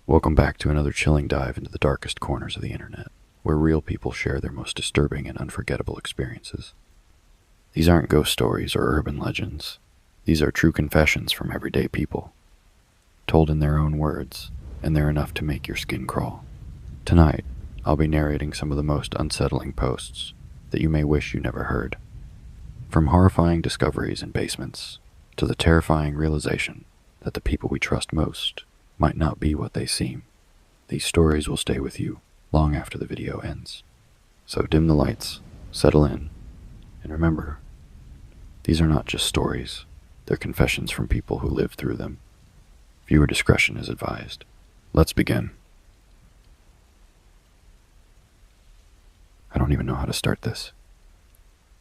Welcome back to another chilling dive into the darkest corners of the internet, where real people share their most disturbing and unforgettable experiences. These aren't ghost stories or urban legends. These are true confessions from everyday people, told in their own words, and they're enough to make your skin crawl. Tonight, I'll be narrating some of the most unsettling posts that you may wish you never heard. From horrifying discoveries in basements to the terrifying realization that the people we trust most might not be what they seem, these stories will stay with you long after the video ends. So dim the lights, settle in, and remember, these are not just stories, they're confessions from people who lived through them. Viewer discretion is advised. Let's begin. I don't even know how to start this,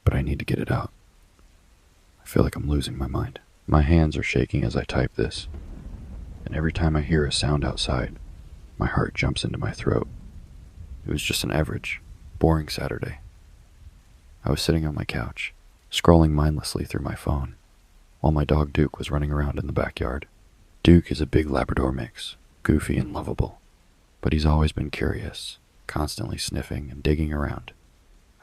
but I need to get it out. I feel like I'm losing my mind. My hands are shaking as I type this, and every time I hear a sound outside, my heart jumps into my throat. It was just an average, boring Saturday. I was sitting on my couch, scrolling mindlessly through my phone, while my dog Duke was running around in the backyard. Duke is a big Labrador mix, goofy and lovable, but he's always been curious, constantly sniffing and digging around.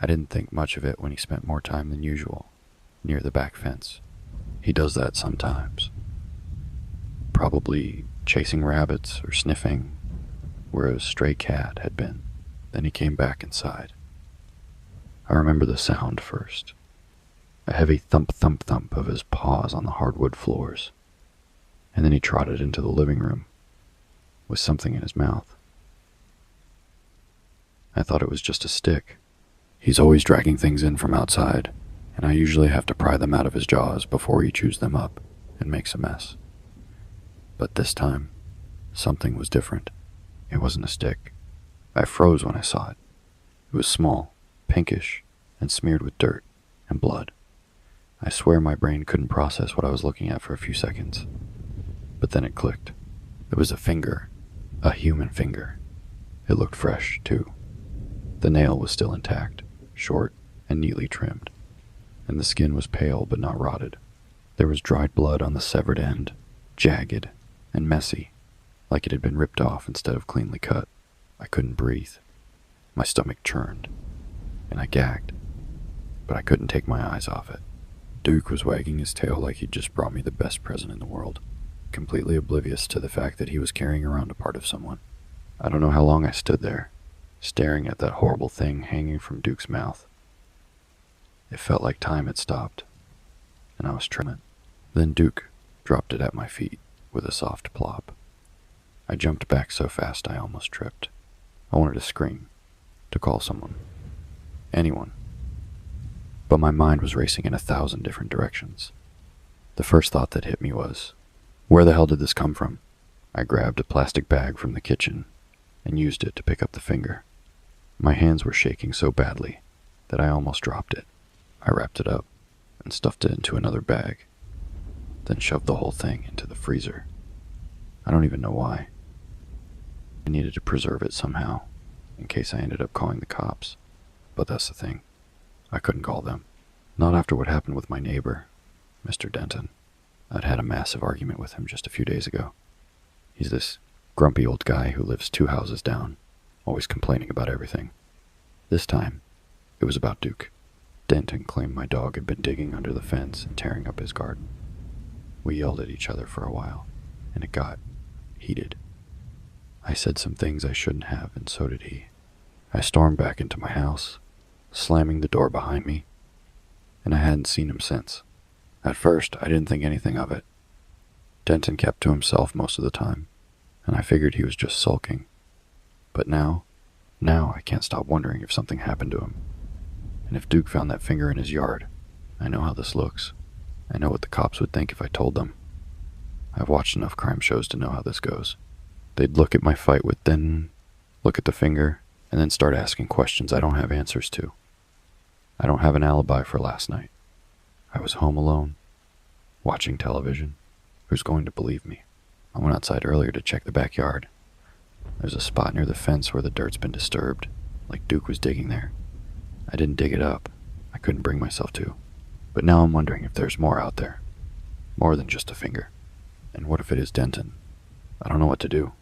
I didn't think much of it when he spent more time than usual near the back fence. He does that sometimes, probably chasing rabbits or sniffing where a stray cat had been. Then he came back inside. I remember the sound first, a heavy thump thump thump of his paws on the hardwood floors, and then he trotted into the living room with something in his mouth. I thought it was just a stick. He's always dragging things in from outside, and I usually have to pry them out of his jaws before he chews them up and makes a mess. But this time, something was different. It wasn't a stick. I froze when I saw it. It was small, pinkish, and smeared with dirt and blood. I swear my brain couldn't process what I was looking at for a few seconds. But then it clicked. It was a finger, a human finger. It looked fresh, too. The nail was still intact, short and neatly trimmed, and the skin was pale but not rotted. There was dried blood on the severed end, jagged and messy, like it had been ripped off instead of cleanly cut. I couldn't breathe. My stomach churned, and I gagged, but I couldn't take my eyes off it. Duke was wagging his tail like he'd just brought me the best present in the world, completely oblivious to the fact that he was carrying around a part of someone. I don't know how long I stood there, staring at that horrible thing hanging from Duke's mouth. It felt like time had stopped, and I was trembling. Then Duke dropped it at my feet with a soft plop. I jumped back so fast I almost tripped. I wanted to scream, to call someone, anyone. But my mind was racing in 1,000 different directions. The first thought that hit me was, where the hell did this come from? I grabbed a plastic bag from the kitchen and used it to pick up the finger. My hands were shaking so badly that I almost dropped it. I wrapped it up and stuffed it into another bag, then shoved the whole thing into the freezer. I don't even know why. I needed to preserve it somehow, in case I ended up calling the cops. But that's the thing. I couldn't call them. Not after what happened with my neighbor, Mr. Denton. I'd had a massive argument with him just a few days ago. He's this grumpy old guy who lives 2 houses down, always complaining about everything. This time, it was about Duke. Denton claimed my dog had been digging under the fence and tearing up his garden. We yelled at each other for a while, and it got heated. I said some things I shouldn't have, and so did he. I stormed back into my house, slamming the door behind me, and I hadn't seen him since. At first, I didn't think anything of it. Denton kept to himself most of the time, and I figured he was just sulking. But now I can't stop wondering if something happened to him. And if Duke found that finger in his yard, I know how this looks. I know what the cops would think if I told them. I've watched enough crime shows to know how this goes. They'd look at my fight with Denton, look at the finger, and then start asking questions I don't have answers to. I don't have an alibi for last night. I was home alone, watching television. Who's going to believe me? I went outside earlier to check the backyard. There's a spot near the fence where the dirt's been disturbed, like Duke was digging there. I didn't dig it up. I couldn't bring myself to. But now I'm wondering if there's more out there. More than just a finger. And what if it is Denton? I don't know what to do.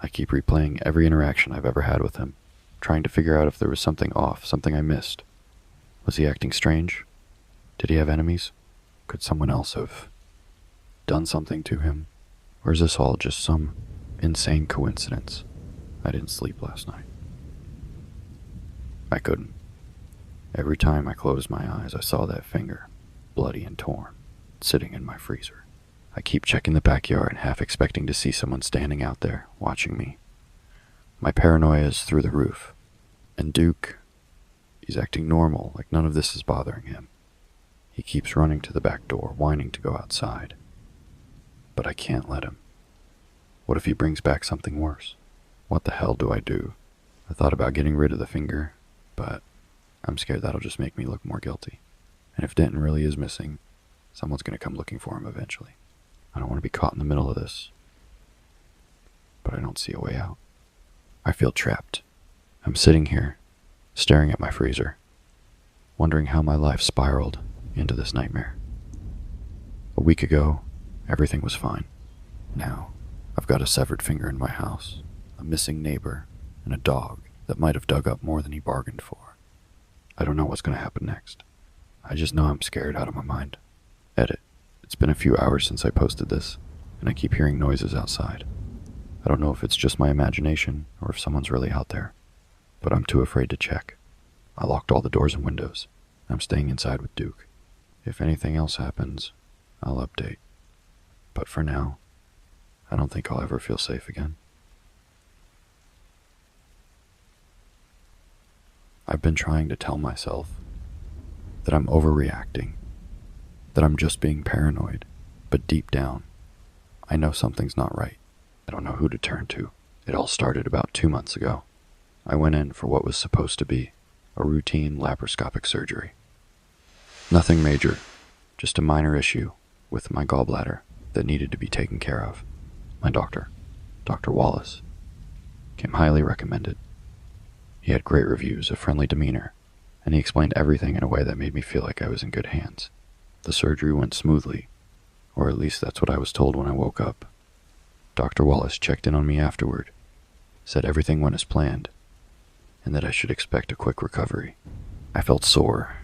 I keep replaying every interaction I've ever had with him, trying to figure out if there was something off, something I missed. Was he acting strange? Did he have enemies? Could someone else have done something to him? Or is this all just some insane coincidence? I didn't sleep last night. I couldn't. Every time I closed my eyes, I saw that finger, bloody and torn, sitting in my freezer. I keep checking the backyard, half expecting to see someone standing out there, watching me. My paranoia is through the roof. And Duke, he's acting normal, like none of this is bothering him. He keeps running to the back door, whining to go outside. But I can't let him. What if he brings back something worse? What the hell do I do? I thought about getting rid of the finger, but I'm scared that'll just make me look more guilty. And if Denton really is missing, someone's going to come looking for him eventually. I don't want to be caught in the middle of this. But I don't see a way out. I feel trapped. I'm sitting here, staring at my freezer, wondering how my life spiraled into this nightmare. A week ago, everything was fine. Now, I've got a severed finger in my house, a missing neighbor, and a dog that might have dug up more than he bargained for. I don't know what's going to happen next. I just know I'm scared out of my mind. Edit. It's been a few hours since I posted this, and I keep hearing noises outside. I don't know if it's just my imagination or if someone's really out there, but I'm too afraid to check. I locked all the doors and windows. I'm staying inside with Duke. If anything else happens, I'll update. But for now, I don't think I'll ever feel safe again. I've been trying to tell myself that I'm overreacting, that I'm just being paranoid, but deep down, I know something's not right. I don't know who to turn to. It all started about 2 months ago. I went in for what was supposed to be a routine laparoscopic surgery. Nothing major, just a minor issue with my gallbladder that needed to be taken care of. My doctor, Dr. Wallace, came highly recommended. He had great reviews, a friendly demeanor, and he explained everything in a way that made me feel like I was in good hands. The surgery went smoothly, or at least that's what I was told when I woke up. Dr. Wallace checked in on me afterward, said everything went as planned, and that I should expect a quick recovery. I felt sore,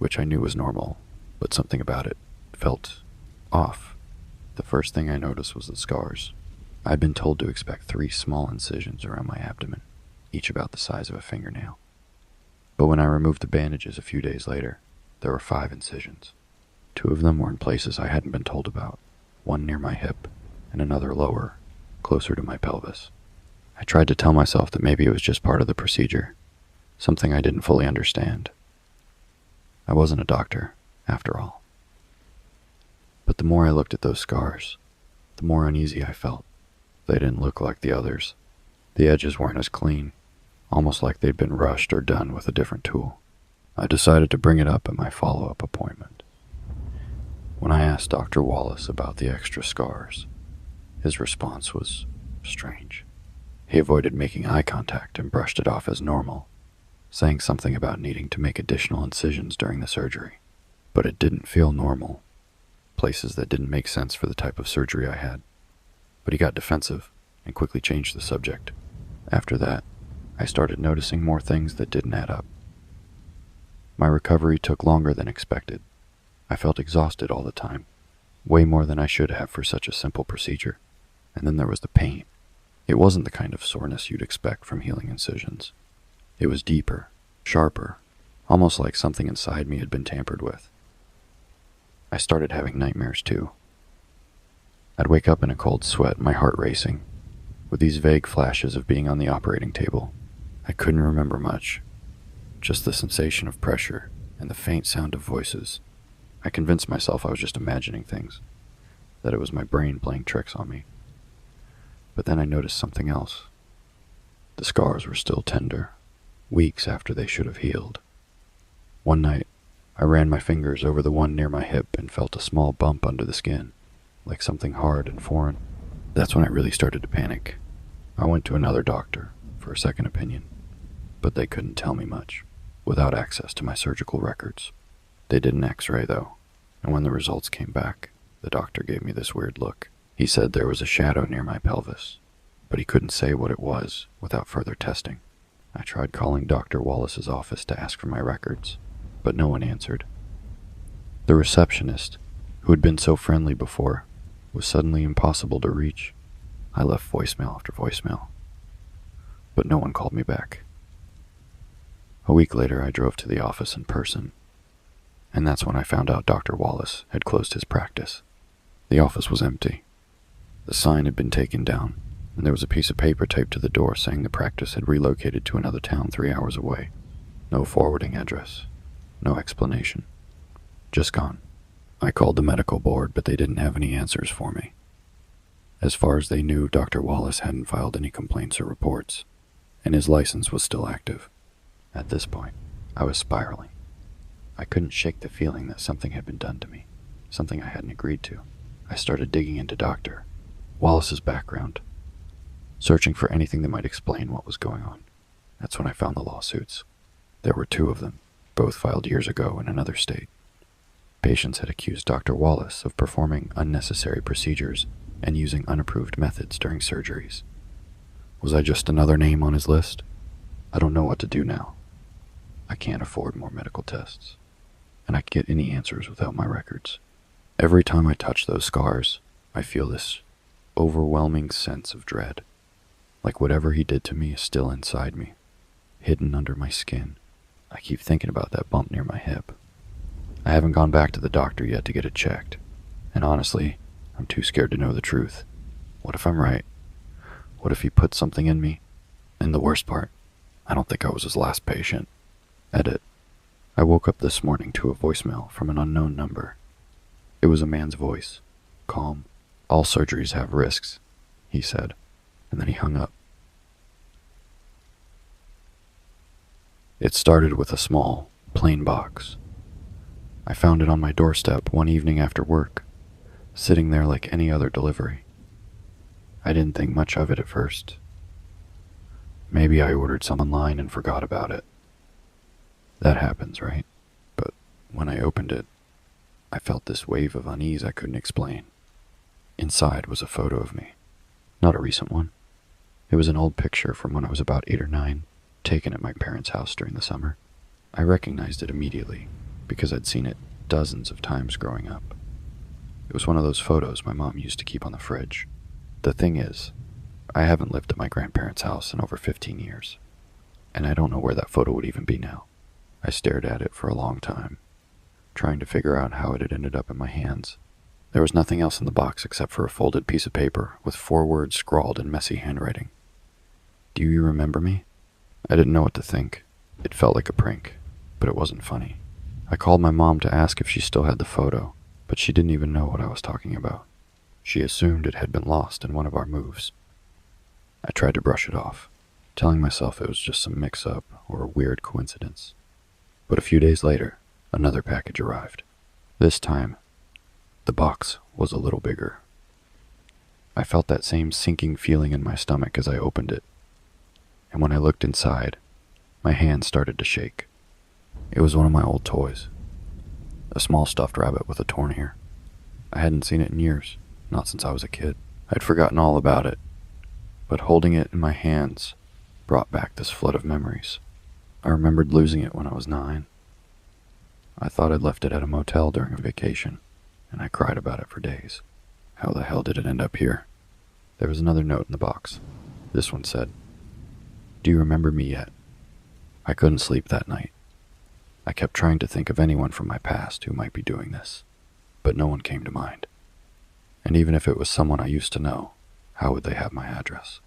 which I knew was normal, but something about it felt off. The first thing I noticed was the scars. I'd been told to expect 3 small incisions around my abdomen, each about the size of a fingernail. But when I removed the bandages a few days later, there were 5 incisions. 2 of them were in places I hadn't been told about, one near my hip, and another lower, closer to my pelvis. I tried to tell myself that maybe it was just part of the procedure, something I didn't fully understand. I wasn't a doctor, after all. But the more I looked at those scars, the more uneasy I felt. They didn't look like the others. The edges weren't as clean, almost like they'd been rushed or done with a different tool. I decided to bring it up at my follow-up appointment. When I asked Dr. Wallace about the extra scars, his response was strange. He avoided making eye contact and brushed it off as normal, saying something about needing to make additional incisions during the surgery. But it didn't feel normal, places that didn't make sense for the type of surgery I had. But he got defensive and quickly changed the subject. After that, I started noticing more things that didn't add up. My recovery took longer than expected. I felt exhausted all the time, way more than I should have for such a simple procedure. And then there was the pain. It wasn't the kind of soreness you'd expect from healing incisions. It was deeper, sharper, almost like something inside me had been tampered with. I started having nightmares too. I'd wake up in a cold sweat, my heart racing, with these vague flashes of being on the operating table. I couldn't remember much, just the sensation of pressure and the faint sound of voices. I convinced myself I was just imagining things, that it was my brain playing tricks on me. But then I noticed something else. The scars were still tender, weeks after they should have healed. One night, I ran my fingers over the one near my hip and felt a small bump under the skin, like something hard and foreign. That's when I really started to panic. I went to another doctor for a second opinion, but they couldn't tell me much, without access to my surgical records. They did an X-ray though, and when the results came back, the doctor gave me this weird look. He said there was a shadow near my pelvis, but he couldn't say what it was without further testing. I tried calling Dr. Wallace's office to ask for my records, but no one answered. The receptionist, who had been so friendly before, was suddenly impossible to reach. I left voicemail after voicemail, but no one called me back. A week later, I drove to the office in person, and that's when I found out Dr. Wallace had closed his practice. The office was empty. The sign had been taken down, and there was a piece of paper taped to the door saying the practice had relocated to another town 3 hours away. No forwarding address, no explanation. Just gone. I called the medical board, but they didn't have any answers for me. As far as they knew, Dr. Wallace hadn't filed any complaints or reports, and his license was still active. At this point, I was spiraling. I couldn't shake the feeling that something had been done to me, something I hadn't agreed to. I started digging into Dr. Wallace's background, searching for anything that might explain what was going on. That's when I found the lawsuits. There were 2 of them, both filed years ago in another state. Patients had accused Dr. Wallace of performing unnecessary procedures and using unapproved methods during surgeries. Was I just another name on his list? I don't know what to do now. I can't afford more medical tests, and I can't get any answers without my records. Every time I touch those scars, I feel this overwhelming sense of dread, like whatever he did to me is still inside me, hidden under my skin. I keep thinking about that bump near my hip. I haven't gone back to the doctor yet to get it checked, and honestly, I'm too scared to know the truth. What if I'm right? What if he put something in me? And the worst part, I don't think I was his last patient. Edit. I woke up this morning to a voicemail from an unknown number. It was a man's voice, calm. All surgeries have risks, he said, and then he hung up. It started with a small, plain box. I found it on my doorstep one evening after work, sitting there like any other delivery. I didn't think much of it at first. Maybe I ordered some online and forgot about it. That happens, right? But when I opened it, I felt this wave of unease I couldn't explain. Inside was a photo of me. Not a recent one. It was an old picture from when I was about 8 or 9, taken at my parents' house during the summer. I recognized it immediately, because I'd seen it dozens of times growing up. It was one of those photos my mom used to keep on the fridge. The thing is, I haven't lived at my grandparents' house in over 15 years, and I don't know where that photo would even be now. I stared at it for a long time, trying to figure out how it had ended up in my hands. There was nothing else in the box except for a folded piece of paper with 4 words scrawled in messy handwriting. Do you remember me? I didn't know what to think. It felt like a prank, but it wasn't funny. I called my mom to ask if she still had the photo, but she didn't even know what I was talking about. She assumed it had been lost in one of our moves. I tried to brush it off, telling myself it was just some mix-up or a weird coincidence. But a few days later, another package arrived. This time, the box was a little bigger. I felt that same sinking feeling in my stomach as I opened it, and when I looked inside, my hand started to shake. It was one of my old toys, a small stuffed rabbit with a torn ear. I hadn't seen it in years, not since I was a kid. I'd forgotten all about it, but holding it in my hands brought back this flood of memories. I remembered losing it when I was 9. I thought I'd left it at a motel during a vacation, and I cried about it for days. How the hell did it end up here? There was another note in the box. This one said, "Do you remember me yet?" I couldn't sleep that night. I kept trying to think of anyone from my past who might be doing this, but no one came to mind. And even if it was someone I used to know, how would they have my address?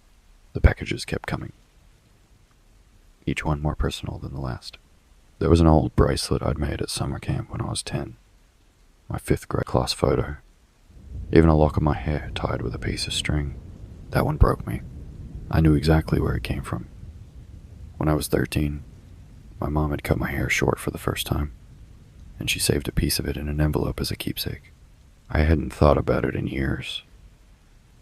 The packages kept coming, each one more personal than the last. There was an old bracelet I'd made at summer camp when I was 10, my 5th grade class photo, even a lock of my hair tied with a piece of string. That one broke me. I knew exactly where it came from. When I was 13, my mom had cut my hair short for the first time, and she saved a piece of it in an envelope as a keepsake. I hadn't thought about it in years,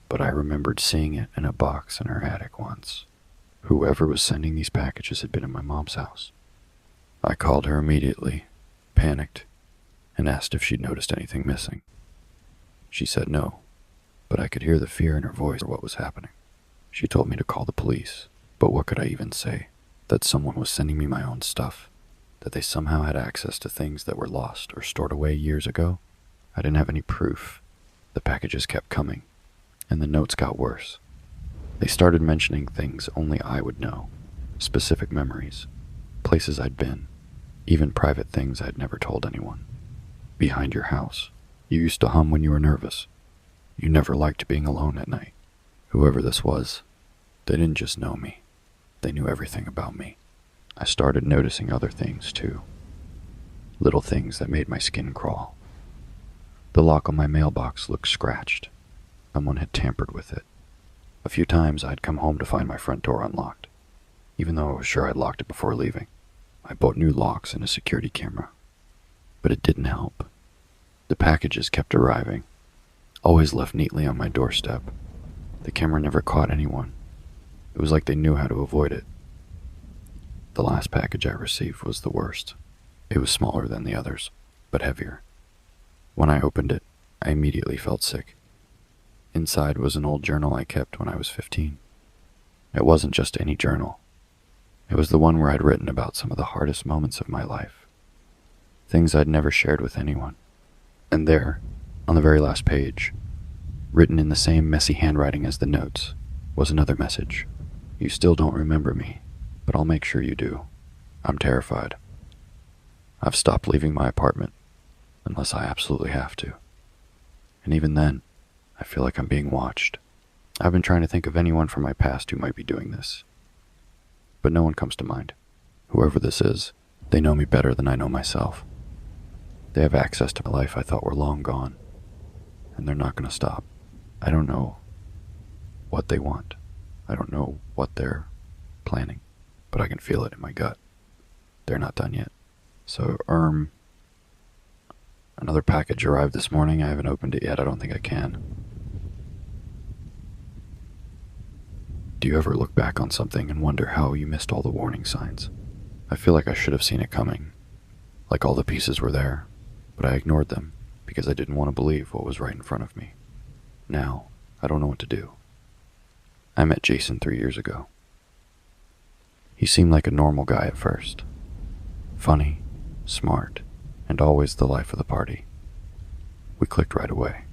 but I remembered seeing it in a box in her attic once. Whoever was sending these packages had been in my mom's house. I called her immediately, panicked, and asked if she'd noticed anything missing. She said no, but I could hear the fear in her voice for what was happening. She told me to call the police, but what could I even say? That someone was sending me my own stuff? That they somehow had access to things that were lost or stored away years ago? I didn't have any proof. The packages kept coming, and the notes got worse. They started mentioning things only I would know, specific memories, places I'd been, even private things I'd never told anyone. Behind your house. You used to hum when you were nervous. You never liked being alone at night. Whoever this was, they didn't just know me. They knew everything about me. I started noticing other things too. Little things that made my skin crawl. The lock on my mailbox looked scratched. Someone had tampered with it. A few times I'd come home to find my front door unlocked, even though I was sure I'd locked it before leaving. I bought new locks and a security camera, but it didn't help. The packages kept arriving, always left neatly on my doorstep. The camera never caught anyone. It was like they knew how to avoid it. The last package I received was the worst. It was smaller than the others, but heavier. When I opened it, I immediately felt sick. Inside was an old journal I kept when I was 15. It wasn't just any journal. It was the one where I'd written about some of the hardest moments of my life. Things I'd never shared with anyone. And there, on the very last page, written in the same messy handwriting as the notes, was another message. You still don't remember me, but I'll make sure you do. I'm terrified. I've stopped leaving my apartment, unless I absolutely have to. And even then, I feel like I'm being watched. I've been trying to think of anyone from my past who might be doing this, but no one comes to mind. Whoever this is, they know me better than I know myself. They have access to my life I thought were long gone, and they're not going to stop. I don't know what they want. I don't know what they're planning, but I can feel it in my gut. They're not done yet. So, another package arrived this morning. I haven't opened it yet. I don't think I can. Do you ever look back on something and wonder how you missed all the warning signs? I feel like I should have seen it coming. Like all the pieces were there, but I ignored them because I didn't want to believe what was right in front of me. Now, I don't know what to do. I met Jason 3 years ago. He seemed like a normal guy at first. Funny, smart, and always the life of the party. We clicked right away.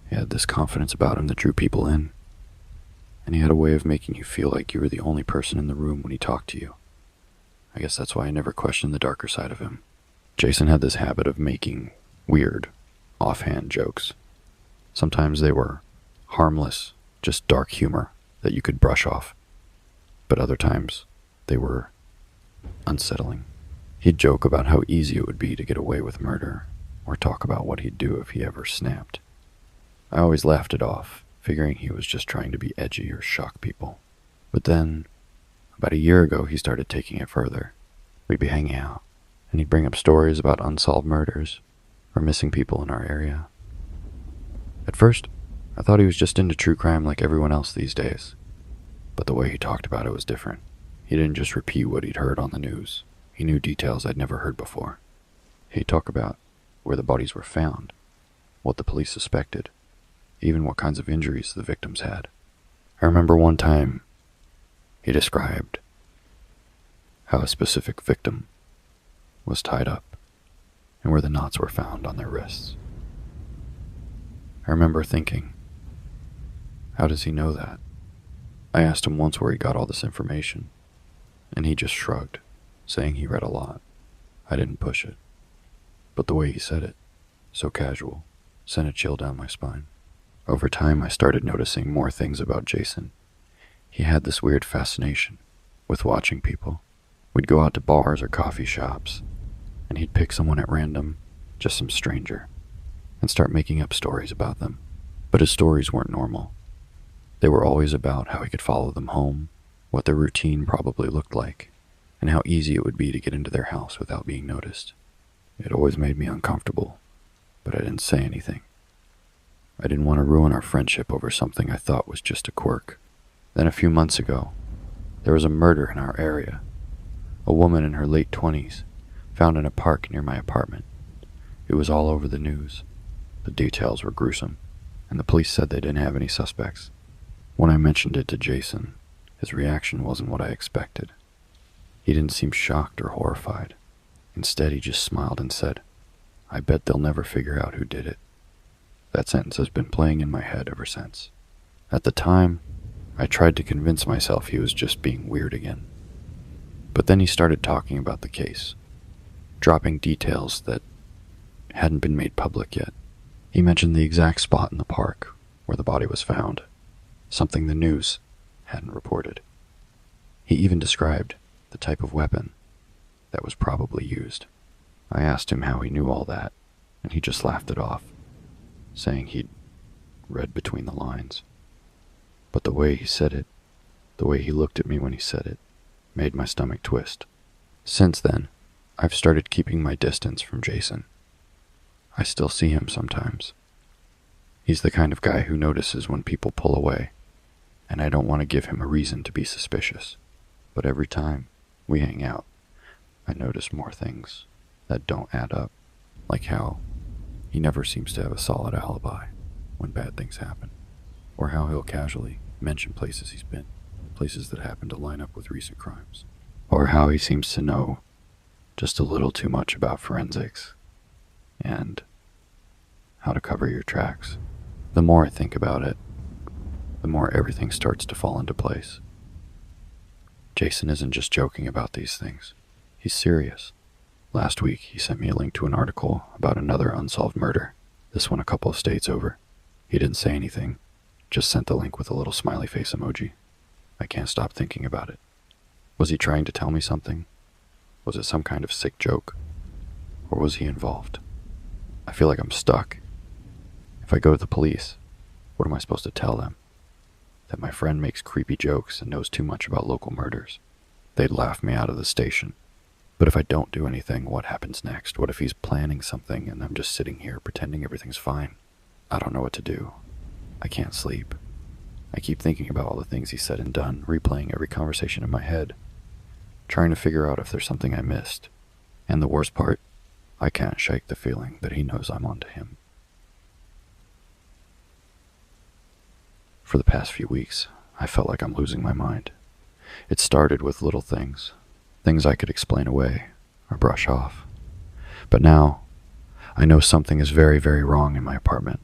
He had this confidence about him that drew people in, and he had a way of making you feel like you were the only person in the room when he talked to you. I guess that's why I never questioned the darker side of him. Jason had this habit of making weird, offhand jokes. Sometimes they were harmless, just dark humor that you could brush off, but other times they were unsettling. He'd joke about how easy it would be to get away with murder, or talk about what he'd do if he ever snapped. I always laughed it off, figuring he was just trying to be edgy or shock people. But then, about a year ago, he started taking it further. We'd be hanging out, and he'd bring up stories about unsolved murders or missing people in our area. At first, I thought he was just into true crime like everyone else these days. But the way he talked about it was different. He didn't just repeat what he'd heard on the news. He knew details I'd never heard before. He'd talk about where the bodies were found, what the police suspected, even what kinds of injuries the victims had. I remember one time he described how a specific victim was tied up and where the knots were found on their wrists. I remember thinking, how does he know that? I asked him once where he got all this information, and he just shrugged, saying he read a lot. I didn't push it, but the way he said it, so casual, sent a chill down my spine. Over time, I started noticing more things about Jason. He had this weird fascination with watching people. We'd go out to bars or coffee shops, and he'd pick someone at random, just some stranger, and start making up stories about them. But his stories weren't normal. They were always about how he could follow them home, what their routine probably looked like, and how easy it would be to get into their house without being noticed. It always made me uncomfortable, but I didn't say anything. I didn't want to ruin our friendship over something I thought was just a quirk. Then a few months ago, there was a murder in our area. A woman in her late 20s, found in a park near my apartment. It was all over the news. The details were gruesome, and the police said they didn't have any suspects. When I mentioned it to Jason, his reaction wasn't what I expected. He didn't seem shocked or horrified. Instead, he just smiled and said, "I bet they'll never figure out who did it." That sentence has been playing in my head ever since. At the time, I tried to convince myself he was just being weird again. But then he started talking about the case, dropping details that hadn't been made public yet. He mentioned the exact spot in the park where the body was found, something the news hadn't reported. He even described the type of weapon that was probably used. I asked him how he knew all that, and he just laughed it off, saying he'd read between the lines. But the way he said it, the way he looked at me when he said it, made my stomach twist. Since then, I've started keeping my distance from Jason. I still see him sometimes. He's the kind of guy who notices when people pull away, and I don't want to give him a reason to be suspicious. But every time we hang out, I notice more things that don't add up, like how he never seems to have a solid alibi when bad things happen, or how he'll casually mention places he's been, places that happen to line up with recent crimes, or how he seems to know just a little too much about forensics and how to cover your tracks. The more I think about it, the more everything starts to fall into place. Jason isn't just joking about these things. He's serious. Last week, he sent me a link to an article about another unsolved murder, this one a couple of states over. He didn't say anything, just sent the link with a little smiley face emoji. I can't stop thinking about it. Was he trying to tell me something? Was it some kind of sick joke? Or was he involved? I feel like I'm stuck. If I go to the police, what am I supposed to tell them? That my friend makes creepy jokes and knows too much about local murders. They'd laugh me out of the station. But if I don't do anything, what happens next? What if he's planning something and I'm just sitting here pretending everything's fine? I don't know what to do. I can't sleep. I keep thinking about all the things he said and done, replaying every conversation in my head, trying to figure out if there's something I missed. And the worst part, I can't shake the feeling that he knows I'm onto him. For the past few weeks, I felt like I'm losing my mind. It started with little things I could explain away or brush off. But now, I know something is very, very wrong in my apartment.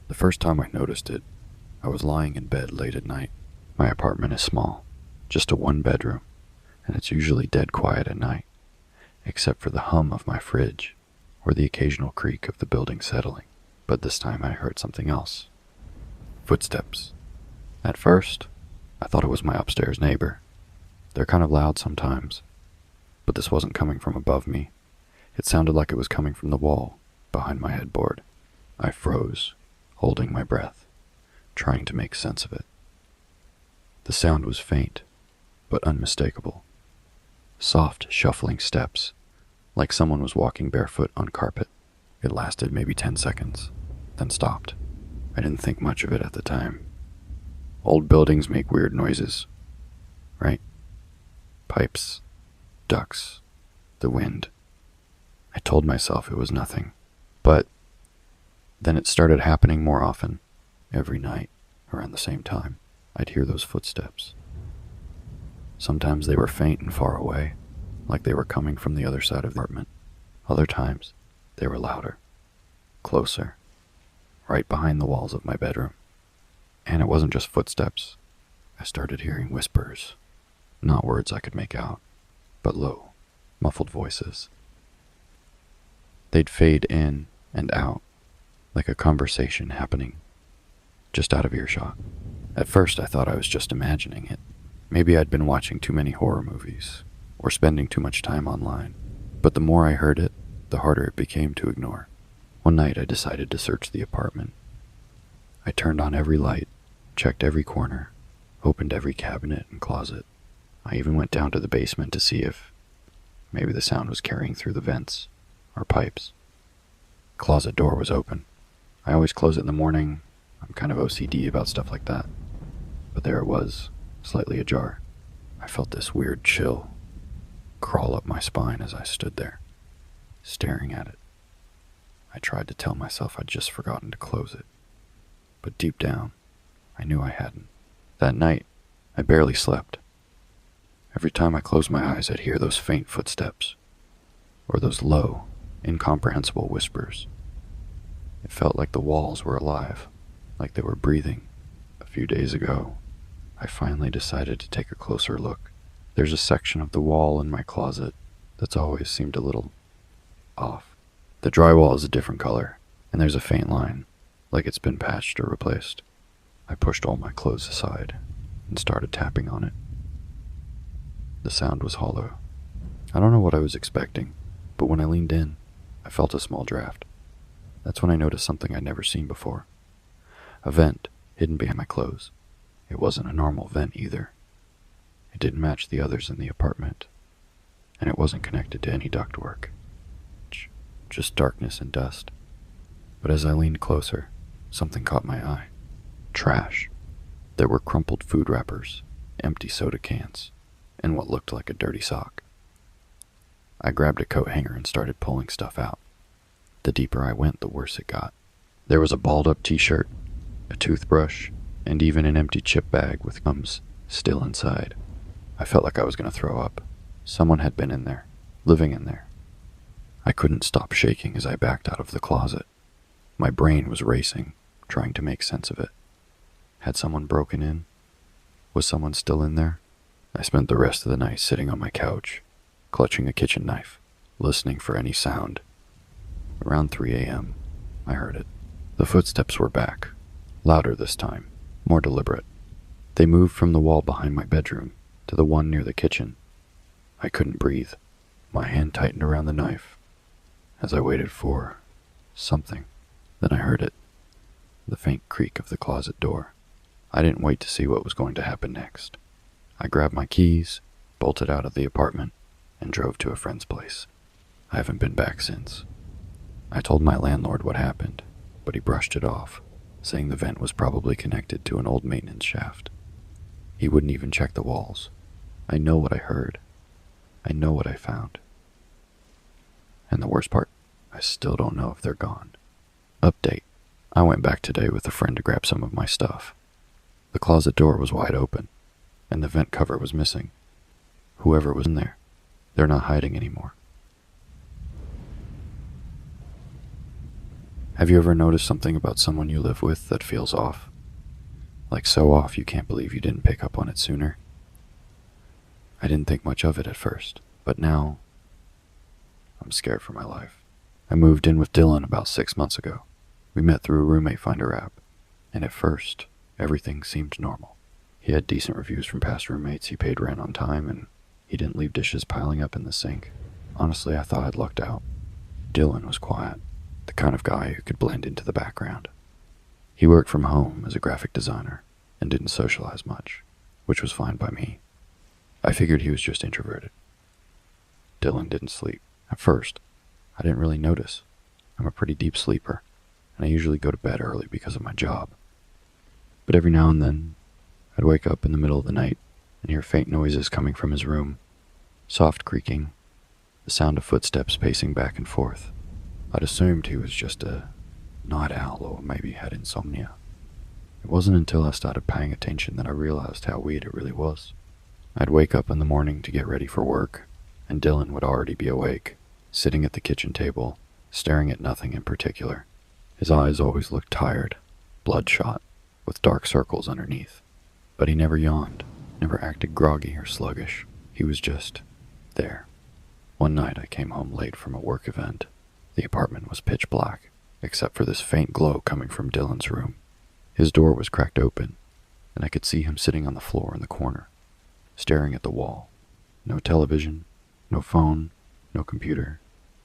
The first time I noticed it, I was lying in bed late at night. My apartment is small, just a one-bedroom, and it's usually dead quiet at night, except for the hum of my fridge or the occasional creak of the building settling. But this time I heard something else. Footsteps. At first, I thought it was my upstairs neighbor. They're kind of loud sometimes, but this wasn't coming from above me. It sounded like it was coming from the wall behind my headboard. I froze, holding my breath, trying to make sense of it. The sound was faint, but unmistakable. Soft, shuffling steps, like someone was walking barefoot on carpet. It lasted maybe 10 seconds, then stopped. I didn't think much of it at the time. Old buildings make weird noises, right? Pipes, ducts, the wind. I told myself it was nothing, but then it started happening more often. Every night, around the same time, I'd hear those footsteps. Sometimes they were faint and far away, like they were coming from the other side of the apartment. Other times, they were louder, closer, right behind the walls of my bedroom. And it wasn't just footsteps. I started hearing whispers, not words I could make out, but low, muffled voices. They'd fade in and out, like a conversation happening just out of earshot. At first, I thought I was just imagining it. Maybe I'd been watching too many horror movies, or spending too much time online. But the more I heard it, the harder it became to ignore. One night, I decided to search the apartment. I turned on every light, checked every corner, opened every cabinet and closet. I even went down to the basement to see if maybe the sound was carrying through the vents or pipes. Closet door was open. I always close it in the morning. I'm kind of OCD about stuff like that. But there it was, slightly ajar. I felt this weird chill crawl up my spine as I stood there, staring at it. I tried to tell myself I'd just forgotten to close it, but deep down, I knew I hadn't. That night, I barely slept. Every time I closed my eyes, I'd hear those faint footsteps, or those low, incomprehensible whispers. It felt like the walls were alive, like they were breathing. A few days ago, I finally decided to take a closer look. There's a section of the wall in my closet that's always seemed a little off. The drywall is a different color, and there's a faint line, like it's been patched or replaced. I pushed all my clothes aside and started tapping on it. The sound was hollow. I don't know what I was expecting, but when I leaned in, I felt a small draft. That's when I noticed something I'd never seen before. A vent hidden behind my clothes. It wasn't a normal vent either. It didn't match the others in the apartment, and it wasn't connected to any ductwork. Just darkness and dust. But as I leaned closer, something caught my eye. Trash. There were crumpled food wrappers, empty soda cans, and what looked like a dirty sock. I grabbed a coat hanger and started pulling stuff out. The deeper I went, the worse it got. There was a balled-up t-shirt, a toothbrush, and even an empty chip bag with gums still inside. I felt like I was going to throw up. Someone had been in there, living in there. I couldn't stop shaking as I backed out of the closet. My brain was racing, trying to make sense of it. Had someone broken in? Was someone still in there? I spent the rest of the night sitting on my couch, clutching a kitchen knife, listening for any sound. Around 3 a.m., I heard it. The footsteps were back, louder this time, more deliberate. They moved from the wall behind my bedroom to the one near the kitchen. I couldn't breathe. My hand tightened around the knife as I waited for something. Then I heard it, the faint creak of the closet door. I didn't wait to see what was going to happen next. I grabbed my keys, bolted out of the apartment, and drove to a friend's place. I haven't been back since. I told my landlord what happened, but he brushed it off, saying the vent was probably connected to an old maintenance shaft. He wouldn't even check the walls. I know what I heard. I know what I found. And the worst part, I still don't know if they're gone. Update. I went back today with a friend to grab some of my stuff. The closet door was wide open, and the vent cover was missing. Whoever was in there, they're not hiding anymore. Have you ever noticed something about someone you live with that feels off? Like so off you can't believe you didn't pick up on it sooner? I didn't think much of it at first, but now I'm scared for my life. I moved in with Dylan about 6 months ago. We met through a roommate finder app, and at first, everything seemed normal. He had decent reviews from past roommates, he paid rent on time, and he didn't leave dishes piling up in the sink. Honestly, I thought I'd lucked out. Dylan was quiet, the kind of guy who could blend into the background. He worked from home as a graphic designer and didn't socialize much, which was fine by me. I figured he was just introverted. Dylan didn't sleep. At first, I didn't really notice. I'm a pretty deep sleeper, and I usually go to bed early because of my job. But every now and then, I'd wake up in the middle of the night and hear faint noises coming from his room. Soft creaking, the sound of footsteps pacing back and forth. I'd assumed he was just a night owl or maybe had insomnia. It wasn't until I started paying attention that I realized how weird it really was. I'd wake up in the morning to get ready for work, and Dylan would already be awake, sitting at the kitchen table, staring at nothing in particular. His eyes always looked tired, bloodshot, with dark circles underneath. But he never yawned, never acted groggy or sluggish. He was just there. One night I came home late from a work event. The apartment was pitch black, except for this faint glow coming from Dylan's room. His door was cracked open, and I could see him sitting on the floor in the corner, staring at the wall. No television, no phone, no computer,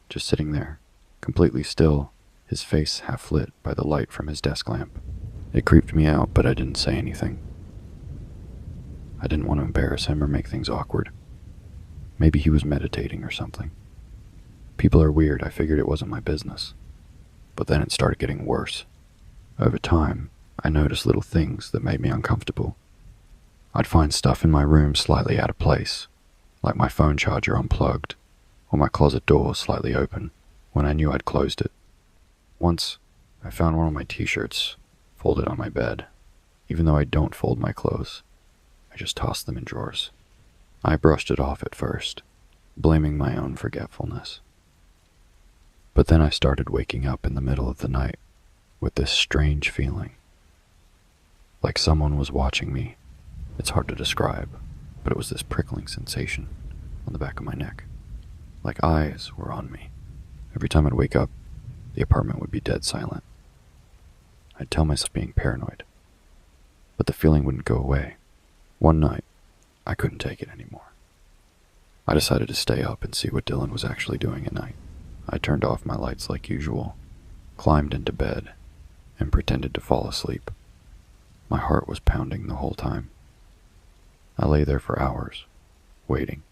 just sitting there, completely still, his face half lit by the light from his desk lamp. It creeped me out, but I didn't say anything. I didn't want to embarrass him or make things awkward. Maybe he was meditating or something. People are weird, I figured it wasn't my business. But then it started getting worse. Over time, I noticed little things that made me uncomfortable. I'd find stuff in my room slightly out of place, like my phone charger unplugged, or my closet door slightly open when I knew I'd closed it. Once, I found one of my t-shirts folded on my bed. Even though I don't fold my clothes, I just toss them in drawers. I brushed it off at first, blaming my own forgetfulness. But then I started waking up in the middle of the night with this strange feeling. Like someone was watching me. It's hard to describe, but it was this prickling sensation on the back of my neck. Like eyes were on me. Every time I'd wake up, the apartment would be dead silent. I'd tell myself being paranoid, but the feeling wouldn't go away. One night, I couldn't take it anymore. I decided to stay up and see what Dylan was actually doing at night. I turned off my lights like usual, climbed into bed, and pretended to fall asleep. My heart was pounding the whole time. I lay there for hours, waiting,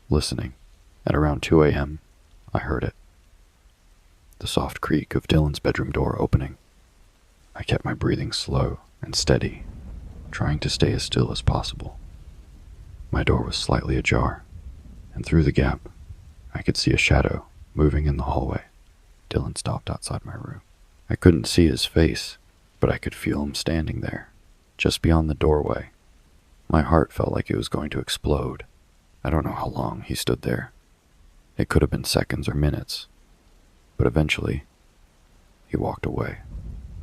listening. At around 2 a.m., I heard it. The soft creak of Dylan's bedroom door opening. I kept my breathing slow and steady, trying to stay as still as possible. My door was slightly ajar, and through the gap, I could see a shadow moving in the hallway. Dylan stopped outside my room. I couldn't see his face, but I could feel him standing there, just beyond the doorway. My heart felt like it was going to explode. I don't know how long he stood there. It could have been seconds or minutes, but eventually, he walked away.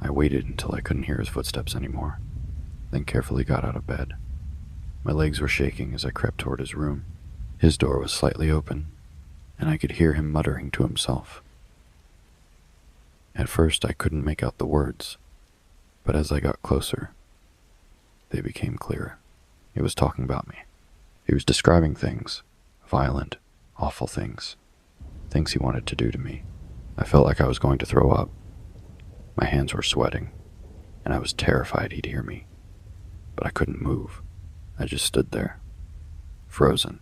I waited until I couldn't hear his footsteps anymore, then carefully got out of bed. My legs were shaking as I crept toward his room. His door was slightly open, and I could hear him muttering to himself. At first, I couldn't make out the words, but as I got closer, they became clearer. He was talking about me. He was describing things, violent, awful things, things he wanted to do to me. I felt like I was going to throw up. My hands were sweating, and I was terrified he'd hear me, but I couldn't move. I just stood there, frozen,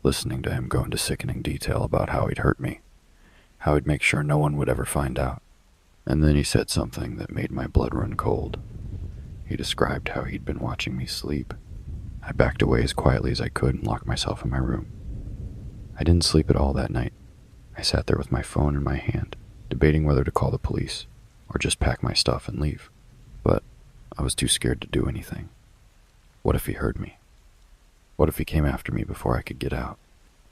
listening to him go into sickening detail about how he'd hurt me, how he'd make sure no one would ever find out. And then he said something that made my blood run cold. He described how he'd been watching me sleep. I backed away as quietly as I could and locked myself in my room. I didn't sleep at all that night. I sat there with my phone in my hand, debating whether to call the police or just pack my stuff and leave. But I was too scared to do anything. What if he heard me? What if he came after me before I could get out?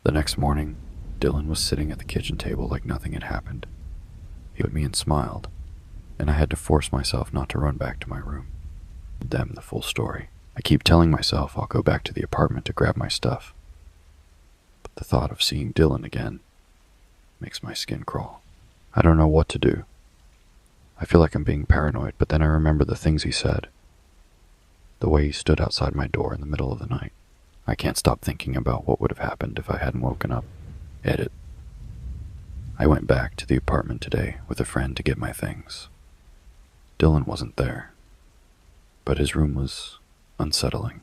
The next morning, Dylan was sitting at the kitchen table like nothing had happened. He looked at me and smiled, and I had to force myself not to run back to my room. I told them the full story. I keep telling myself I'll go back to the apartment to grab my stuff. But the thought of seeing Dylan again makes my skin crawl. I don't know what to do. I feel like I'm being paranoid, but then I remember the things he said. The way he stood outside my door in the middle of the night. I can't stop thinking about what would have happened if I hadn't woken up. Edit. I went back to the apartment today with a friend to get my things. Dylan wasn't there, but his room was unsettling.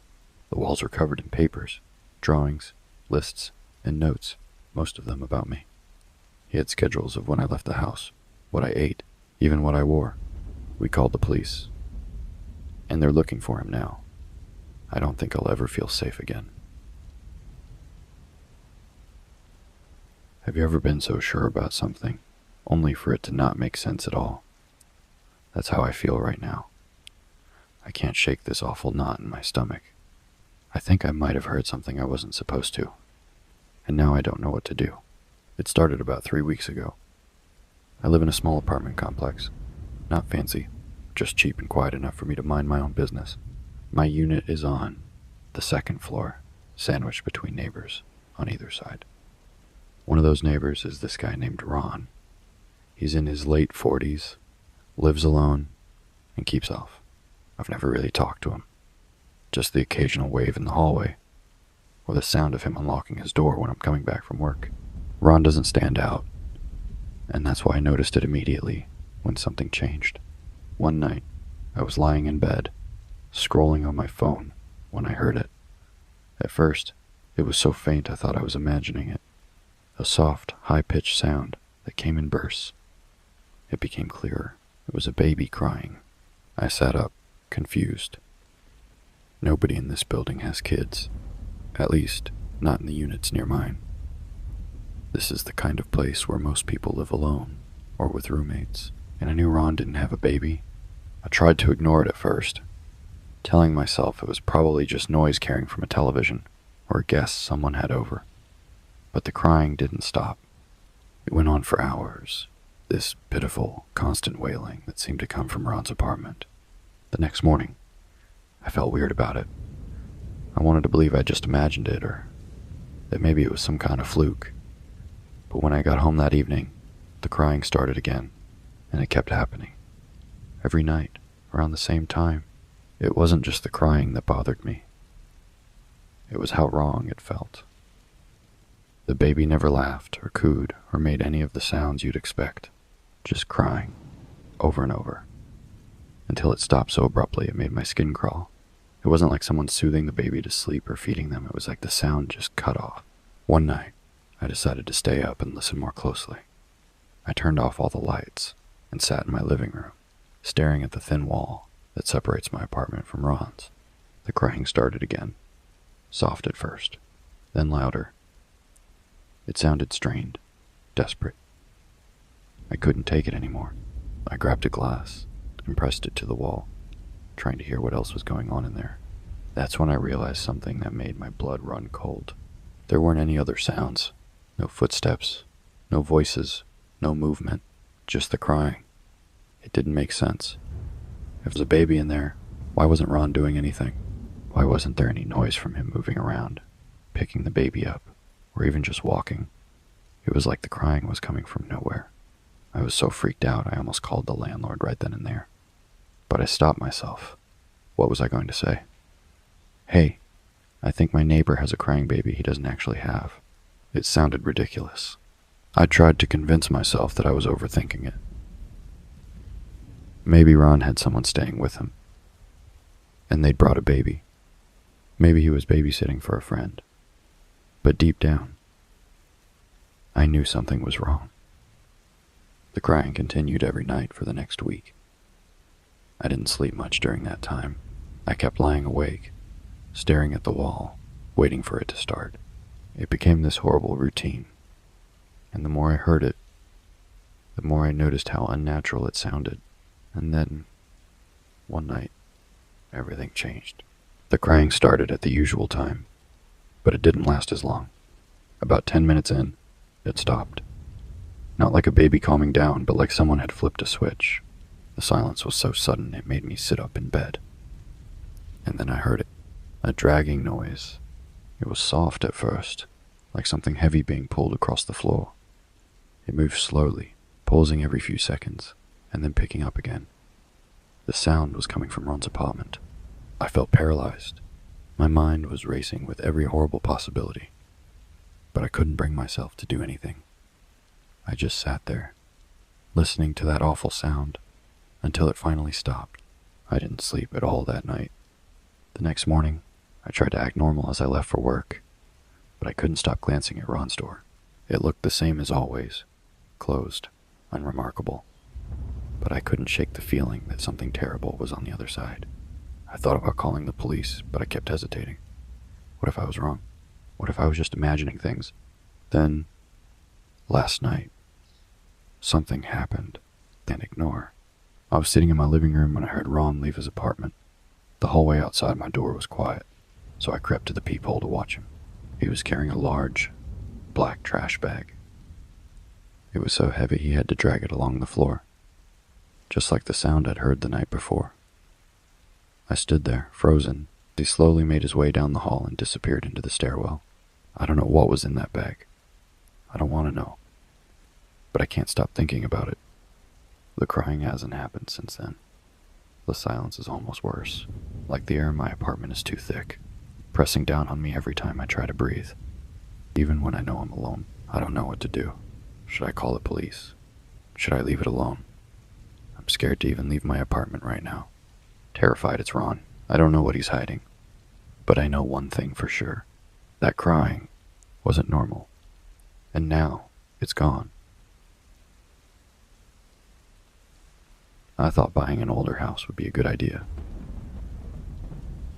The walls were covered in papers, drawings, lists, and notes, most of them about me. He had schedules of when I left the house, what I ate, even what I wore. We called the police, and they're looking for him now. I don't think I'll ever feel safe again. Have you ever been so sure about something, only for it to not make sense at all? That's how I feel right now. I can't shake this awful knot in my stomach. I think I might have heard something I wasn't supposed to, and now I don't know what to do. It started about 3 weeks ago. I live in a small apartment complex. Not fancy, just cheap and quiet enough for me to mind my own business. My unit is on the second floor, sandwiched between neighbors on either side. One of those neighbors is this guy named Ron. He's in his late 40s, lives alone, and keeps off. I've never really talked to him. Just the occasional wave in the hallway, or the sound of him unlocking his door when I'm coming back from work. Ron doesn't stand out, and that's why I noticed it immediately when something changed. One night, I was lying in bed, scrolling on my phone, when I heard it. At first, it was so faint I thought I was imagining it. A soft, high-pitched sound that came in bursts. It became clearer. It was a baby crying. I sat up, confused. Nobody in this building has kids. At least, not in the units near mine. This is the kind of place where most people live alone, or with roommates. And I knew Ron didn't have a baby. I tried to ignore it at first, telling myself it was probably just noise carrying from a television or a guest someone had over. But the crying didn't stop. It went on for hours, this pitiful, constant wailing that seemed to come from Ron's apartment. The next morning, I felt weird about it. I wanted to believe I just imagined it, or that maybe it was some kind of fluke. But when I got home that evening, the crying started again, and it kept happening. Every night, around the same time. It wasn't just the crying that bothered me. It was how wrong it felt. The baby never laughed or cooed or made any of the sounds you'd expect, just crying, over and over, until it stopped so abruptly it made my skin crawl. It wasn't like someone soothing the baby to sleep or feeding them. It was like the sound just cut off. One night, I decided to stay up and listen more closely. I turned off all the lights and sat in my living room, staring at the thin wall that separates my apartment from Ron's. The crying started again, soft at first, then louder. It sounded strained, desperate. I couldn't take it anymore. I grabbed a glass and pressed it to the wall, trying to hear what else was going on in there. That's when I realized something that made my blood run cold. There weren't any other sounds. No footsteps, no voices, no movement, just the crying. It didn't make sense. If there's a baby in there, why wasn't Ron doing anything? Why wasn't there any noise from him moving around, picking the baby up, or even just walking? It was like the crying was coming from nowhere. I was so freaked out I almost called the landlord right then and there. But I stopped myself. What was I going to say? Hey, I think my neighbor has a crying baby he doesn't actually have. It sounded ridiculous. I tried to convince myself that I was overthinking it. Maybe Ron had someone staying with him, and they'd brought a baby. Maybe he was babysitting for a friend. But deep down, I knew something was wrong. The crying continued every night for the next week. I didn't sleep much during that time. I kept lying awake, staring at the wall, waiting for it to start. It became this horrible routine, and the more I heard it, the more I noticed how unnatural it sounded. And then, one night, everything changed. The crying started at the usual time, but it didn't last as long. About 10 minutes in, it stopped. Not like a baby calming down, but like someone had flipped a switch. The silence was so sudden it made me sit up in bed. And then I heard it, a dragging noise. It was soft at first, like something heavy being pulled across the floor. It moved slowly, pausing every few seconds, and then picking up again. The sound was coming from Ron's apartment. I felt paralyzed. My mind was racing with every horrible possibility, but I couldn't bring myself to do anything. I just sat there, listening to that awful sound, until it finally stopped. I didn't sleep at all that night. The next morning, I tried to act normal as I left for work, but I couldn't stop glancing at Ron's door. It looked the same as always, closed, unremarkable. But I couldn't shake the feeling that something terrible was on the other side. I thought about calling the police, but I kept hesitating. What if I was wrong? What if I was just imagining things? Then, last night, something happened. Can't ignore. I was sitting in my living room when I heard Ron leave his apartment. The hallway outside my door was quiet, so I crept to the peephole to watch him. He was carrying a large, black trash bag. It was so heavy he had to drag it along the floor, just like the sound I'd heard the night before. I stood there, frozen. He slowly made his way down the hall and disappeared into the stairwell. I don't know what was in that bag. I don't want to know. But I can't stop thinking about it. The crying hasn't happened since then. The silence is almost worse, like the air in my apartment is too thick, pressing down on me every time I try to breathe. Even when I know I'm alone, I don't know what to do. Should I call the police? Should I leave it alone? I'm scared to even leave my apartment right now. Terrified it's Ron. I don't know what he's hiding. But I know one thing for sure. That crying wasn't normal. And now, it's gone. I thought buying an older house would be a good idea.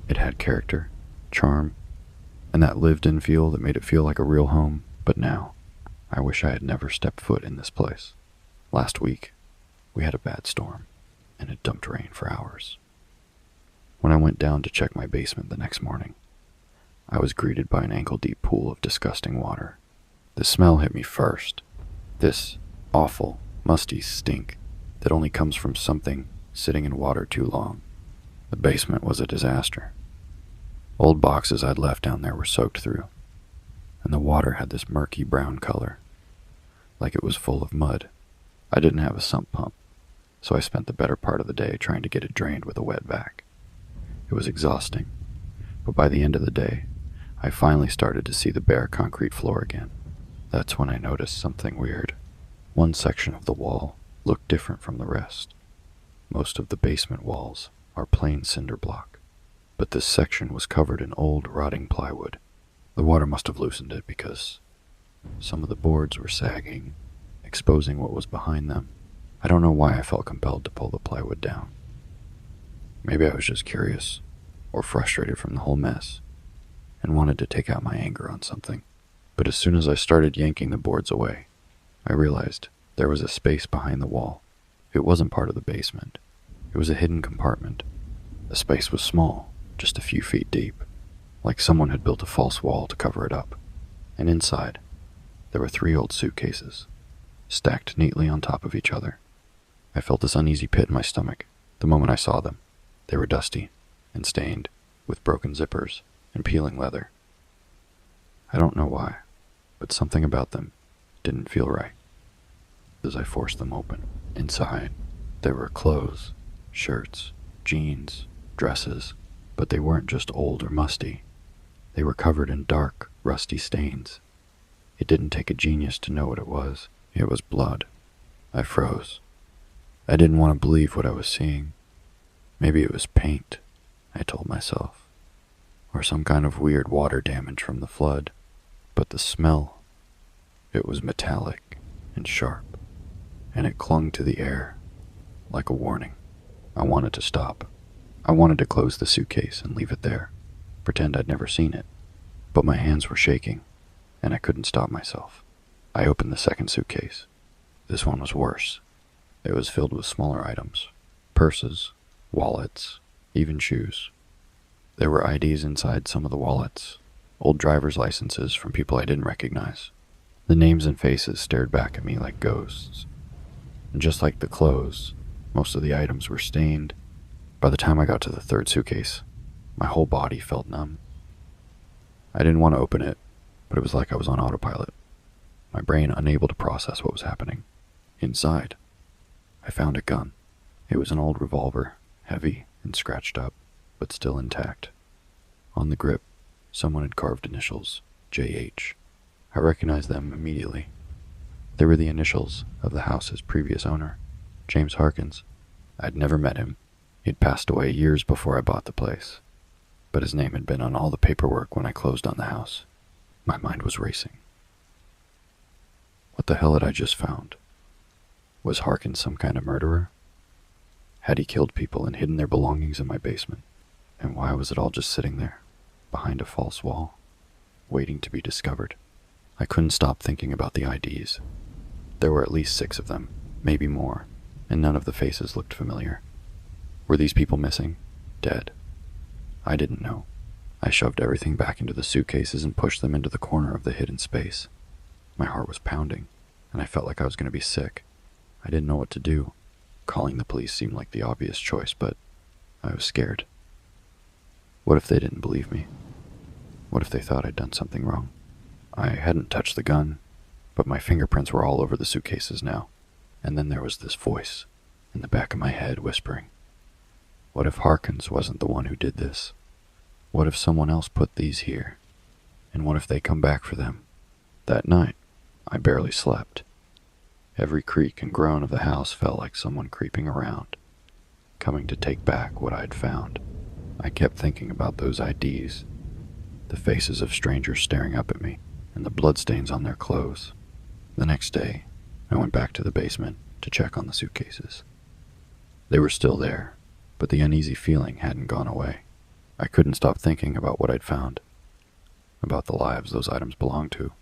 It had character, charm, and that lived-in feel that made it feel like a real home. But now, I wish I had never stepped foot in this place. Last week, we had a bad storm, and it dumped rain for hours. When I went down to check my basement the next morning, I was greeted by an ankle-deep pool of disgusting water. The smell hit me first. This awful, musty stink that only comes from something sitting in water too long. The basement was a disaster. Old boxes I'd left down there were soaked through, and the water had this murky brown color, like it was full of mud. I didn't have a sump pump, so I spent the better part of the day trying to get it drained with a wet vac. It was exhausting, but by the end of the day, I finally started to see the bare concrete floor again. That's when I noticed something weird. One section of the wall looked different from the rest. Most of the basement walls are plain cinder block, but this section was covered in old, rotting plywood. The water must have loosened it because some of the boards were sagging, exposing what was behind them. I don't know why I felt compelled to pull the plywood down. Maybe I was just curious, or frustrated from the whole mess, and wanted to take out my anger on something. But as soon as I started yanking the boards away, I realized there was a space behind the wall. It wasn't part of the basement. It was a hidden compartment. The space was small, just a few feet deep, like someone had built a false wall to cover it up. And inside, there were 3 old suitcases, stacked neatly on top of each other. I felt this uneasy pit in my stomach the moment I saw them. They were dusty and stained, with broken zippers and peeling leather. I don't know why, but something about them didn't feel right. As I forced them open, inside, there were clothes, shirts, jeans, dresses, but they weren't just old or musty. They were covered in dark, rusty stains. It didn't take a genius to know what it was. It was blood. I froze. I didn't want to believe what I was seeing. Maybe it was paint, I told myself, or some kind of weird water damage from the flood. But the smell, it was metallic and sharp, and it clung to the air like a warning. I wanted to stop. I wanted to close the suitcase and leave it there, pretend I'd never seen it. But my hands were shaking, and I couldn't stop myself. I opened the second suitcase. This one was worse. It was filled with smaller items, purses, wallets, even shoes. There were IDs inside some of the wallets, old driver's licenses from people I didn't recognize. The names and faces stared back at me like ghosts. And just like the clothes, most of the items were stained. By the time I got to the third suitcase, my whole body felt numb. I didn't want to open it, but it was like I was on autopilot, my brain unable to process what was happening. Inside, I found a gun. It was an old revolver, heavy and scratched up, but still intact. On the grip, someone had carved initials, JH. I recognized them immediately. They were the initials of the house's previous owner, James Harkins. I'd never met him. He'd passed away years before I bought the place, but his name had been on all the paperwork when I closed on the house. My mind was racing. What the hell had I just found? Was Harkins some kind of murderer? Had he killed people and hidden their belongings in my basement? And why was it all just sitting there, behind a false wall, waiting to be discovered? I couldn't stop thinking about the IDs. There were at least 6 of them, maybe more, and none of the faces looked familiar. Were these people missing? Dead? I didn't know. I shoved everything back into the suitcases and pushed them into the corner of the hidden space. My heart was pounding, and I felt like I was going to be sick. I didn't know what to do. Calling the police seemed like the obvious choice, but I was scared. What if they didn't believe me? What if they thought I'd done something wrong? I hadn't touched the gun, but my fingerprints were all over the suitcases now. And then there was this voice in the back of my head whispering, what if Harkins wasn't the one who did this? What if someone else put these here? And what if they come back for them? That night, I barely slept. Every creak and groan of the house felt like someone creeping around, coming to take back what I'd found. I kept thinking about those IDs, the faces of strangers staring up at me, and the bloodstains on their clothes. The next day, I went back to the basement to check on the suitcases. They were still there, but the uneasy feeling hadn't gone away. I couldn't stop thinking about what I'd found, about the lives those items belonged to,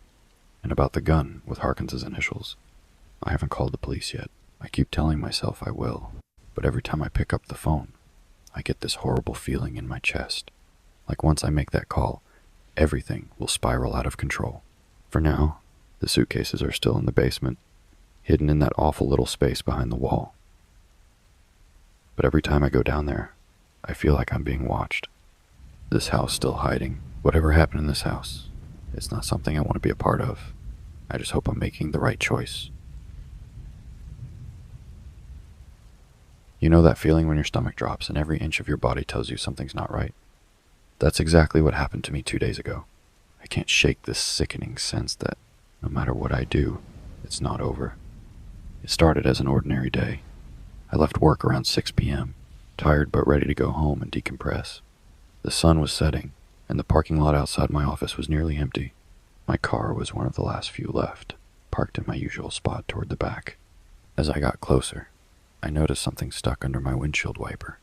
and about the gun with Harkins's initials. I haven't called the police yet. I keep telling myself I will, but every time I pick up the phone, I get this horrible feeling in my chest. Like once I make that call, everything will spiral out of control. For now, the suitcases are still in the basement, hidden in that awful little space behind the wall. But every time I go down there, I feel like I'm being watched. This house still hiding. Whatever happened in this house, it's not something I want to be a part of. I just hope I'm making the right choice. You know that feeling when your stomach drops and every inch of your body tells you something's not right? That's exactly what happened to me 2 days ago. I can't shake this sickening sense that no matter what I do, it's not over. It started as an ordinary day. I left work around 6 p.m., tired but ready to go home and decompress. The sun was setting, and the parking lot outside my office was nearly empty. My car was one of the last few left, parked in my usual spot toward the back. As I got closer, I noticed something stuck under my windshield wiper.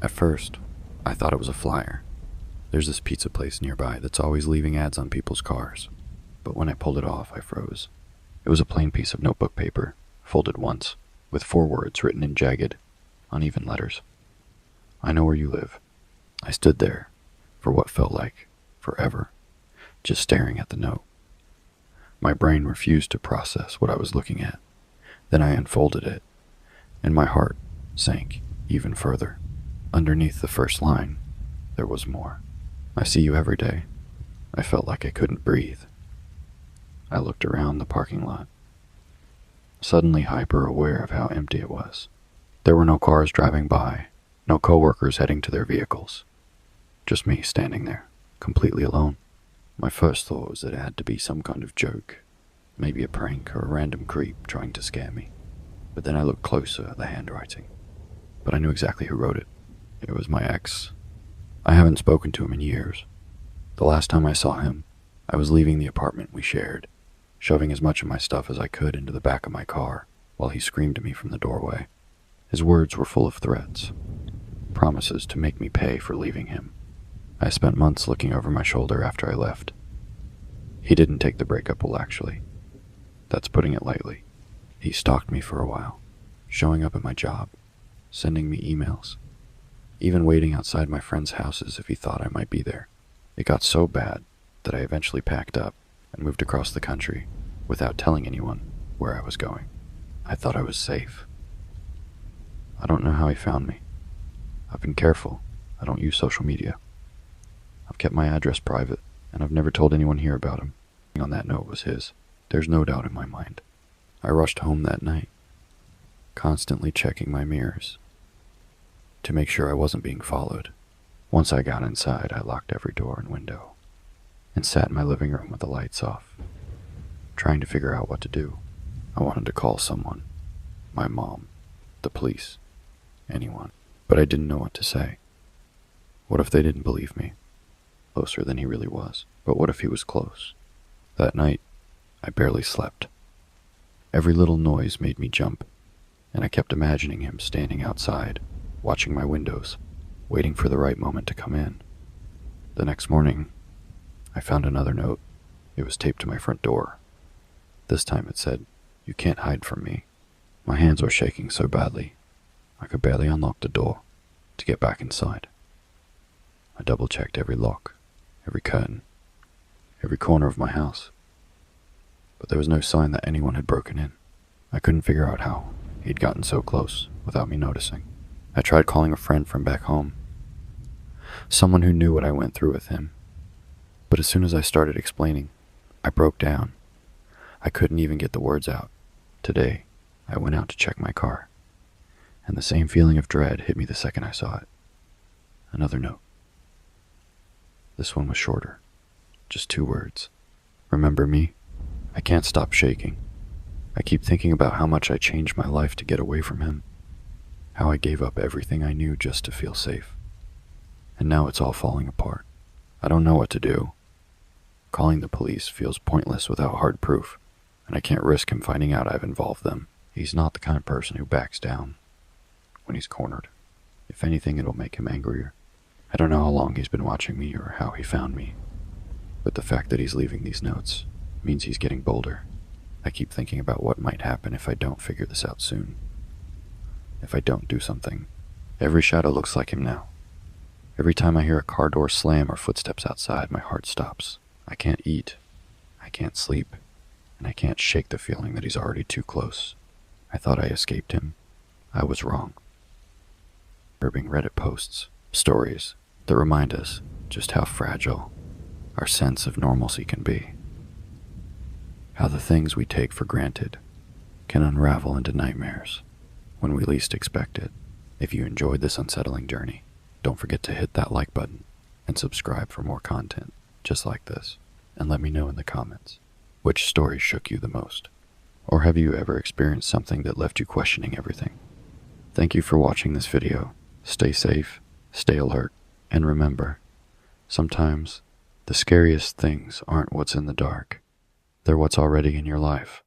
At first, I thought it was a flyer. There's this pizza place nearby that's always leaving ads on people's cars. But when I pulled it off, I froze. It was a plain piece of notebook paper, folded once, with 4 words written in jagged, uneven letters. I know where you live. I stood there, for what felt like forever, just staring at the note. My brain refused to process what I was looking at. Then I unfolded it, and my heart sank even further. Underneath the first line, there was more. I see you every day. I felt like I couldn't breathe. I looked around the parking lot, suddenly hyper-aware of how empty it was. There were no cars driving by, no coworkers heading to their vehicles. Just me standing there, completely alone. My first thought was that it had to be some kind of joke, maybe a prank or a random creep trying to scare me. But then I looked closer at the handwriting. But I knew exactly who wrote it. It was my ex. I haven't spoken to him in years. The last time I saw him, I was leaving the apartment we shared, shoving as much of my stuff as I could into the back of my car while he screamed at me from the doorway. His words were full of threats, promises to make me pay for leaving him. I spent months looking over my shoulder after I left. He didn't take the breakup well, actually. That's putting it lightly. He stalked me for a while, showing up at my job, sending me emails, even waiting outside my friends' houses if he thought I might be there. It got so bad that I eventually packed up and moved across the country without telling anyone where I was going. I thought I was safe. I don't know how he found me. I've been careful. I don't use social media. I've kept my address private, and I've never told anyone here about him. On that note was his. There's no doubt in my mind. I rushed home that night, constantly checking my mirrors to make sure I wasn't being followed. Once I got inside, I locked every door and window and sat in my living room with the lights off, trying to figure out what to do. I wanted to call someone, my mom, the police, anyone, but I didn't know what to say. What if they didn't believe me? Closer than he really was. But what if he was close? That night, I barely slept. Every little noise made me jump, and I kept imagining him standing outside, watching my windows, waiting for the right moment to come in. The next morning, I found another note. It was taped to my front door. This time it said, "You can't hide from me." My hands were shaking so badly, I could barely unlock the door to get back inside. I double-checked every lock, every curtain, every corner of my house. But there was no sign that anyone had broken in. I couldn't figure out how he'd gotten so close without me noticing. I tried calling a friend from back home, someone who knew what I went through with him. But as soon as I started explaining, I broke down. I couldn't even get the words out. Today, I went out to check my car, and the same feeling of dread hit me the second I saw it. Another note. This one was shorter. Just 2 words. Remember me? I can't stop shaking. I keep thinking about how much I changed my life to get away from him. How I gave up everything I knew just to feel safe. And now it's all falling apart. I don't know what to do. Calling the police feels pointless without hard proof, and I can't risk him finding out I've involved them. He's not the kind of person who backs down when he's cornered. If anything, it'll make him angrier. I don't know how long he's been watching me or how he found me, but the fact that he's leaving these notes means he's getting bolder. I keep thinking about what might happen if I don't figure this out soon. If I don't do something, Every shadow looks like him now. Every time I hear a car door slam or footsteps outside, my heart stops. I can't eat. I can't sleep. And I can't shake the feeling that he's already too close. I thought I escaped him. I was wrong. Disturbing Reddit posts, stories that remind us just how fragile our sense of normalcy can be. How the things we take for granted can unravel into nightmares when we least expect it. If you enjoyed this unsettling journey, don't forget to hit that like button and subscribe for more content just like this. And let me know in the comments which story shook you the most. Or have you ever experienced something that left you questioning everything? Thank you for watching this video. Stay safe, stay alert, and remember, sometimes the scariest things aren't what's in the dark. They're what's already in your life.